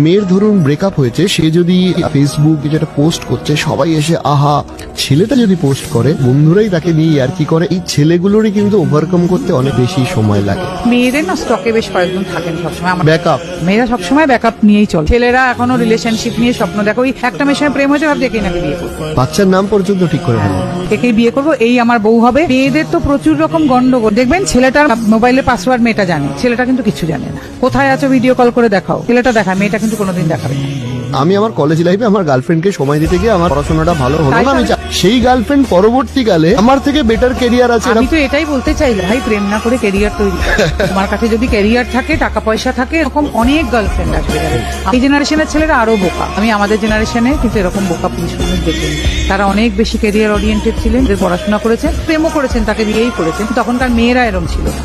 মেয়ের ধরুন ব্রেকআপ হয়েছে, সে যদি ফেসবুক যেটা পোস্ট করছে সবাই এসে আহা, ছেলেটা যদি পোস্ট করে বন্ধুরাই তাকে নিয়ে আর কি করে, এই ছেলেগুলোরই কিন্তু ওভারকাম করতে অনেক বেশি সময় লাগে। মেয়েদের না স্টকে বেশ কয়েকজন থাকেন সবসময়, ব্যাকআপ, মেয়েরা সবসময় ব্যাকআপ নিয়েই চলে। ছেলেরা এখনো রিলেশনশিপ নিয়ে স্বপ্ন দেখো, ওই একটা মেয়ের সঙ্গে প্রেম হয়েছে ভাবছে একেই নাকি বিয়ে করবো, বাচ্চার নাম পর্যন্ত ঠিক করে ফেলে, একেই বিয়ে করবো, এই আমার বউ হবে। মেয়েদের তো প্রচুর রকম গন্ডগোল। দেখবেন ছেলেটার মোবাইলের পাসওয়ার্ড মেয়েটা জানে, ছেলেটা কিন্তু কিছু জানে না। কোথায় আছো ভিডিও কল করে দেখাও, ছেলেটা দেখায়, মেয়েটা কিন্তু কোনোদিন দেখাবে না। আমি আমার কলেজ লাইফে আমার গার্লফ্রেন্ডকে সময় দিতে গিয়ে আমার পড়াশোনাটা ভালো হলো না, আমি সেই গার্লফ্রেন্ড পরবর্তীকালে আমার থেকে বেটার ক্যারিয়ার আছে। আমি তো এটাই বলতে চাই, ভাই প্রেম না করে ক্যারিয়ার তৈরি করো। তোমার কাছে যদি ক্যারিয়ার থাকে, টাকা পয়সা থাকে, এরকম অনেক গার্লফ্রেন্ড আসবে। এই জেনারেশনের ছেলেরা আরো বোকা। আমি আমাদের জেনারেশনে কিন্তু এরকম বোকা পুরুষ মানুষ দেখিনি। তারা অনেক বেশি ক্যারিয়ার ওরিয়েন্টেড ছিলেন, পড়াশোনা করেছেন, প্রেমও করেছেন, তাকে বিয়েই করেছেন। তখনকার মেয়েরা এরকম ছিল না।